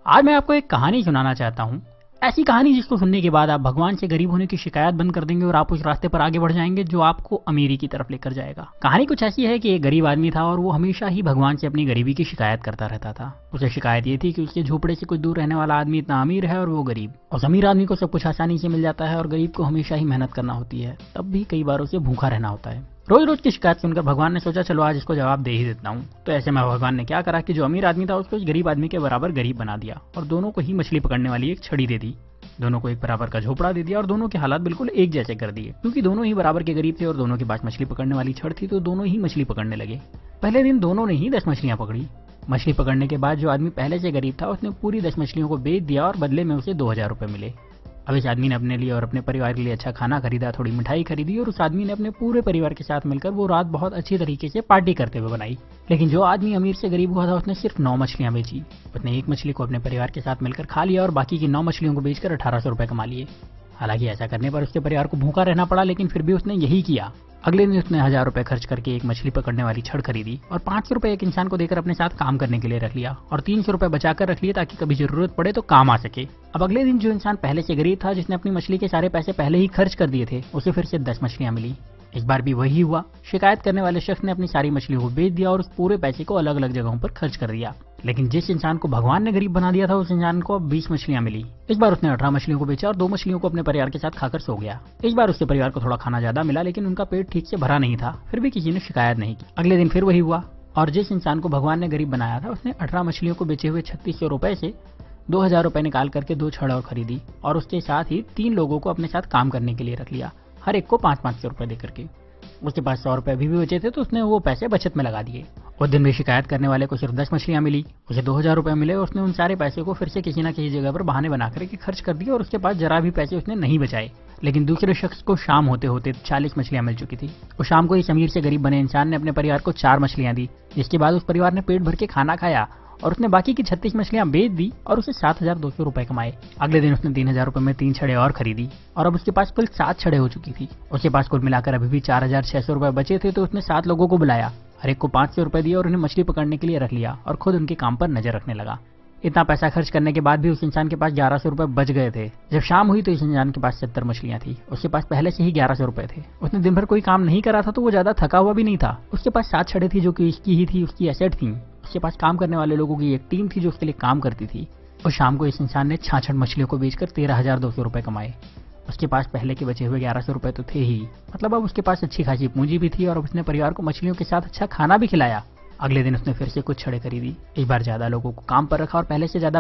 आज मैं आपको एक कहानी सुनाना चाहता हूँ। ऐसी कहानी जिसको सुनने के बाद आप भगवान से गरीब होने की शिकायत बंद कर देंगे और आप उस रास्ते पर आगे बढ़ जाएंगे जो आपको अमीरी की तरफ लेकर जाएगा। कहानी कुछ ऐसी है कि एक गरीब आदमी था और वो हमेशा ही भगवान से अपनी गरीबी की शिकायत करता रहता था। उसे शिकायत ये थी कि उसके झोपड़े से कुछ दूर रहने वाला आदमी इतना अमीर है और वो गरीब। और अमीर आदमी को सब कुछ आसानी से मिल जाता है और गरीब को हमेशा ही मेहनत करना होती है, तब भी कई बार उसे भूखा रहना होता है। रोज रोज की शिकायत सुनकर भगवान ने सोचा चलो आज इसको जवाब दे ही देता हूँ। तो ऐसे में भगवान ने क्या करा कि जो अमीर आदमी था उसको गरीब आदमी के बराबर गरीब बना दिया और दोनों को ही मछली पकड़ने वाली एक छड़ी दे दी। दोनों को एक बराबर का झोपड़ा दे दिया और दोनों के हालात बिल्कुल एक जैसे कर दिए। क्योंकि दोनों ही बराबर के गरीब थे और दोनों के पास मछली पकड़ने वाली छड़ थी तो दोनों ही मछली पकड़ने लगे। पहले दिन दोनों ने ही 10 मछलियां पकड़ी। मछली पकड़ने के बाद जो आदमी पहले से गरीब था उसने पूरी 10 मछलियों को बेच दिया और बदले में उसे 2000 रुपए मिले। अब इस आदमी ने अपने लिए और अपने परिवार के लिए अच्छा खाना खरीदा, थोड़ी मिठाई खरीदी और उस आदमी ने अपने पूरे परिवार के साथ मिलकर वो रात बहुत अच्छी तरीके से पार्टी करते हुए बनाई। लेकिन जो आदमी अमीर से गरीब हुआ था उसने सिर्फ 9 मछलियां बेची। उसने एक मछली को अपने परिवार के साथ मिलकर खा लिया और बाकी की 9 मछलियों को बेचकर 1800 रुपए कमा लिए। हालांकि ऐसा करने पर उसके परिवार को भूखा रहना पड़ा, लेकिन फिर भी उसने यही किया। अगले दिन उसने 1000 रुपए खर्च करके एक मछली पकड़ने वाली छड़ खरीदी और 500 रुपए एक इंसान को देकर अपने साथ काम करने के लिए रख लिया और 300 रुपए बचाकर रख लिए ताकि कभी जरूरत पड़े तो काम आ सके। अब अगले दिन जो इंसान पहले से गरीब था, जिसने अपनी मछली के सारे पैसे पहले ही खर्च कर दिए थे, उसे फिर से 10 मछलियां मिली। इस बार भी वही हुआ। शिकायत करने वाले शख्स ने अपनी सारी मछलियों को बेच दिया और उस पूरे पैसे को अलग अलग जगहों पर खर्च कर दिया। लेकिन जिस इंसान को भगवान ने गरीब बना दिया था उस इंसान को अब 20 मछलियां मिली। इस बार उसने 18 मछलियों को बेचा और 2 मछलियों को अपने परिवार के साथ खाकर सो गया। इस बार उसके परिवार को थोड़ा खाना ज्यादा मिला, लेकिन उनका पेट ठीक से भरा नहीं था। फिर भी किसी ने शिकायत नहीं की। अगले दिन फिर वही हुआ और जिस इंसान को भगवान ने गरीब बनाया था उसने 18 मछलियों को बेचे हुए 3600 रुपए से 2000 रुपए निकाल करके 2 छड़ और खरीदी और उसके साथ ही 3 लोगों को अपने साथ काम करने के लिए रख लिया, हर एक को 500-500 रुपए देकर के। उसके पास 100 रुपए अभी भी बचे थे तो उसने वो पैसे बचत में लगा दिए। उस दिन भी शिकायत करने वाले को सिर्फ 10 मछलियां मिली, उसे 2000 रुपए मिले। उसने उन सारे पैसे को फिर से किसी न किसी जगह पर बहाने बनाकर के खर्च कर दिए और उसके पास जरा भी पैसे उसने नहीं बचाए। लेकिन दूसरे शख्स को शाम होते होते 40 मछलियां मिल चुकी थी। उस शाम को इस अमीर से गरीब बने इंसान ने अपने परिवार को 4 मछलियां दी, जिसके बाद उस परिवार ने पेट भर के खाना खाया और उसने बाकी की 36 मछलियां बेच दी और उसे 7200 रुपए कमाए। अगले दिन उसने 3000 रुपए में 3 छड़े और खरीदी और अब उसके पास कुल 7 छड़े हो चुकी थी। उसके पास कुल मिलाकर अभी भी 4600 रुपए बचे थे तो उसने 7 लोगों को बुलाया, हर एक को 500 रुपए दिए और उन्हें मछली पकड़ने के लिए रख लिया और खुद उनके काम पर नजर रखने लगा। इतना पैसा खर्च करने के बाद भी उस इंसान के पास 1100 रुपए बच गए थे। जब शाम हुई तो इस इंसान के पास 70 मछलियां थी। उसके पास पहले से ही 1100 रुपए थे। उसने दिन भर कोई काम नहीं करा था तो वो ज्यादा थका हुआ भी नहीं था। उसके पास 7 छड़े थी जो कि इसकी ही थी, उसकी एसेट थी। उसके पास काम करने वाले लोगों की एक टीम थी जो उसके लिए काम करती थी। और शाम को इस इंसान ने 66 मछलियों को बेचकर 13,200 रुपए कमाए। उसके पास पहले के बचे हुए 1100 रुपए तो थे ही, मतलब अब उसके पास अच्छी खासी पूंजी भी थी और अब उसने परिवार को मछलियों के साथ अच्छा खाना भी खिलाया। अगले दिन उसने फिर से कुछ छड़े खरीदी। इस बार ज्यादा लोगों को काम पर रखा और पहले से ज्यादा